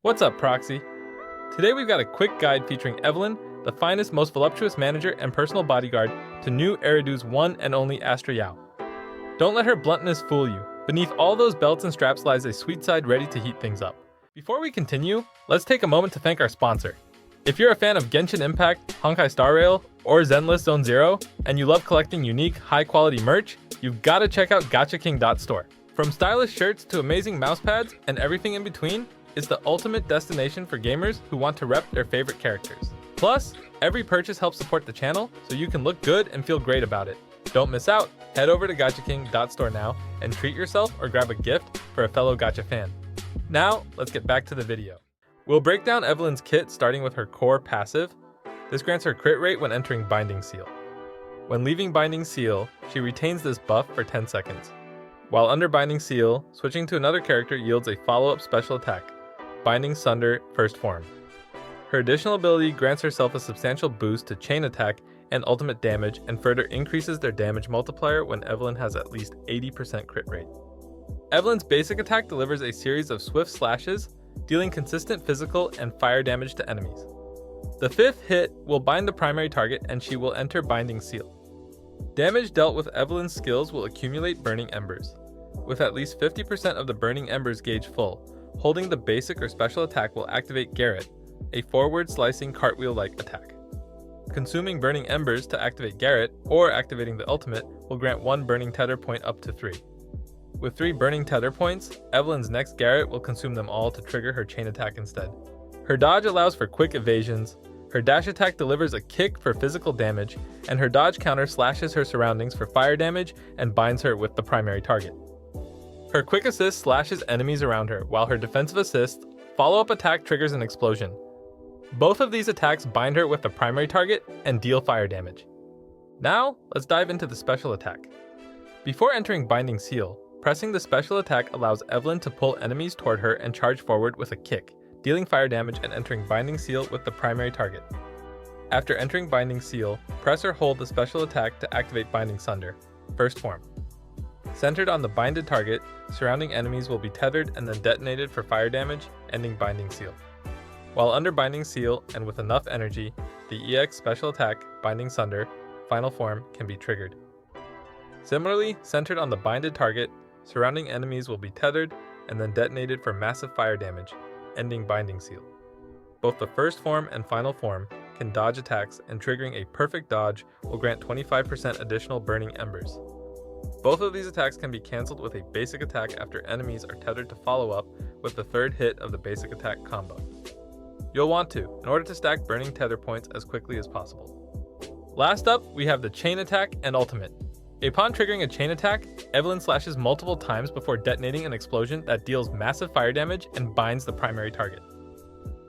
What's up, Proxy? Today we've got a quick guide featuring Evelyn, the finest, most voluptuous manager and personal bodyguard to new Eridu's one and only Astra Yao. Don't let her bluntness fool you. Beneath all those belts and straps lies a sweet side ready to heat things up. Before we continue, let's take a moment to thank our sponsor. If you're a fan of Genshin Impact, Honkai Star Rail, or Zenless Zone Zero, and you love collecting unique, high-quality merch, you've gotta check out GachaKing.store. From stylish shirts to amazing mousepads and everything in between, it's the ultimate destination for gamers who want to rep their favorite characters. Plus, every purchase helps support the channel, so you can look good and feel great about it. Don't miss out. Head over to GachaKing.store now and treat yourself or grab a gift for a fellow Gacha fan. Now, let's get back to the video. We'll break down Evelyn's kit starting with her core passive. This grants her crit rate when entering Binding Seal. When leaving Binding Seal, she retains this buff for 10 seconds. While under Binding Seal, switching to another character yields a follow-up special attack, Binding Sunder First Form. Her additional ability grants herself a substantial boost to chain attack and ultimate damage, and further increases their damage multiplier when Evelyn has at least 80% crit rate. Evelyn's basic attack delivers a series of swift slashes, dealing consistent physical and fire damage to enemies. The fifth hit will bind the primary target and she will enter Binding Seal. Damage dealt with Evelyn's skills will accumulate Burning Embers. With at least 50% of the Burning Embers gauge full, holding the basic or special attack will activate Garrett, a forward slicing cartwheel-like attack. Consuming Burning Embers to activate Garrett, or activating the ultimate, will grant 1 Burning Tether point up to 3. With 3 Burning Tether points, Evelyn's next Garrett will consume them all to trigger her chain attack instead. Her dodge allows for quick evasions, her dash attack delivers a kick for physical damage, and her dodge counter slashes her surroundings for fire damage and binds her with the primary target. Her quick assist slashes enemies around her, while her defensive assist, follow-up attack triggers an explosion. Both of these attacks bind her with the primary target and deal fire damage. Now, let's dive into the special attack. Before entering Binding Seal, pressing the special attack allows Evelyn to pull enemies toward her and charge forward with a kick, dealing fire damage and entering Binding Seal with the primary target. After entering Binding Seal, press or hold the special attack to activate Binding Sunder, First Form. Centered on the binded target, surrounding enemies will be tethered and then detonated for fire damage, ending Binding Seal. While under Binding Seal and with enough energy, the EX special attack, Binding Sunder, Final Form, can be triggered. Similarly, centered on the binded target, surrounding enemies will be tethered and then detonated for massive fire damage, ending Binding Seal. Both the First Form and Final Form can dodge attacks, and triggering a perfect dodge will grant 25% additional Burning Embers. Both of these attacks can be cancelled with a basic attack after enemies are tethered to follow up with the third hit of the basic attack combo. You'll want to, in order to stack Burning Tether points as quickly as possible. Last up, we have the Chain Attack and Ultimate. Upon triggering a chain attack, Evelyn slashes multiple times before detonating an explosion that deals massive fire damage and binds the primary target.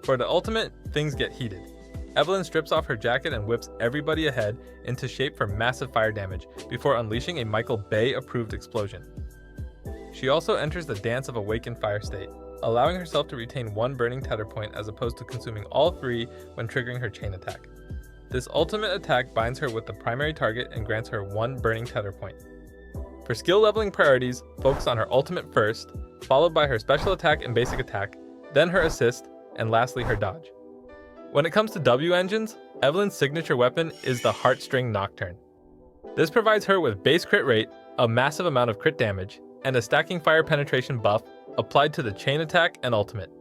For the ultimate, things get heated. Evelyn strips off her jacket and whips everybody ahead into shape for massive fire damage before unleashing a Michael Bay-approved explosion. She also enters the Dance of Awakened Fire state, allowing herself to retain 1 Burning Tether point as opposed to consuming all 3 when triggering her chain attack. This ultimate attack binds her with the primary target and grants her 1 Burning Tether point. For skill leveling priorities, focus on her ultimate first, followed by her special attack and basic attack, then her assist, and lastly her dodge. When it comes to W engines, Evelyn's signature weapon is the Heartstring Nocturne. This provides her with base crit rate, a massive amount of crit damage, and a stacking fire penetration buff applied to the chain attack and ultimate.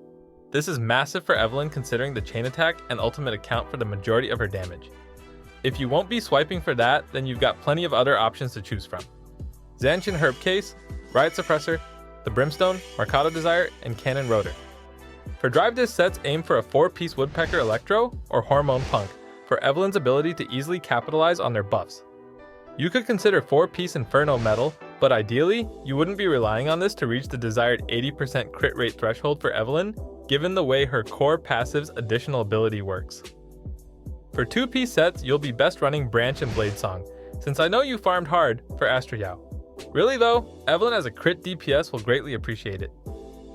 This is massive for Evelyn considering the chain attack and ultimate account for the majority of her damage. If you won't be swiping for that, then you've got plenty of other options to choose from. Zanshin Herb Case, Riot Suppressor, the Brimstone, Mercado Desire, and Cannon Rotor. For drive disc sets, aim for a 4-piece Woodpecker Electro or Hormone Punk for Evelyn's ability to easily capitalize on their buffs. You could consider 4-piece Inferno Metal, but ideally, you wouldn't be relying on this to reach the desired 80% crit rate threshold for Evelyn, given the way her core passive's additional ability works. For 2-piece sets, you'll be best running Branch and Blade Song, since I know you farmed hard for Astra Yao. Really though, Evelyn as a crit DPS will greatly appreciate it.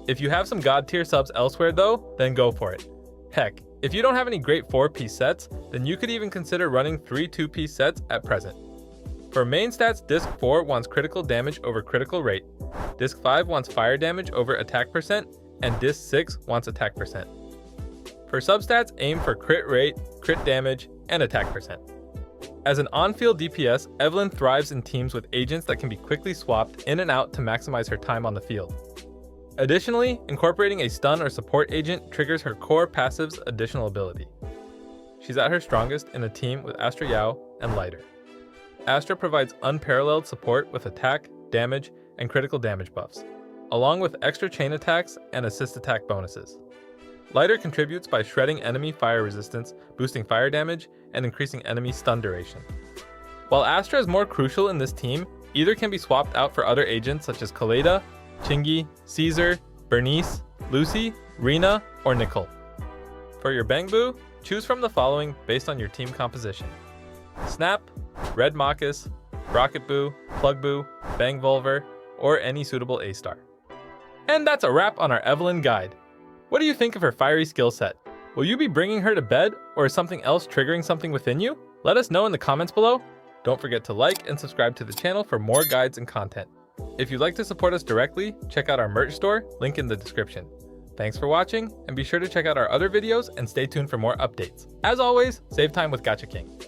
If you have some god tier subs elsewhere though, then go for it. Heck, if you don't have any great 4-piece sets, then you could even consider running 3 2-piece sets at present. For main stats, Disc 4 wants critical damage over critical rate, Disc 5 wants fire damage over attack percent, and Disc 6 wants attack percent. For substats, aim for crit rate, crit damage, and attack percent. As an on-field DPS, Evelyn thrives in teams with agents that can be quickly swapped in and out to maximize her time on the field. Additionally, incorporating a stun or support agent triggers her core passive's additional ability. She's at her strongest in a team with Astra Yao and Lighter. Astra provides unparalleled support with attack, damage, and critical damage buffs, along with extra chain attacks and assist attack bonuses. Lighter contributes by shredding enemy fire resistance, boosting fire damage, and increasing enemy stun duration. While Astra is more crucial in this team, either can be swapped out for other agents such as Kaleda, Chingy, Caesar, Bernice, Lucy, Rena, or Nicole. For your Bang Boo, choose from the following based on your team composition: Snap, Red Marcus, Rocket Boo, Plug Boo, Bang Volver, or any suitable A-star. And that's a wrap on our Evelyn guide. What do you think of her fiery skill set? Will you be bringing her to bed, or is something else triggering something within you? Let us know in the comments below. Don't forget to like and subscribe to the channel for more guides and content. If you'd like to support us directly, check out our merch store, link in the description. Thanks for watching, and be sure to check out our other videos and stay tuned for more updates. As always, save time with Gacha King.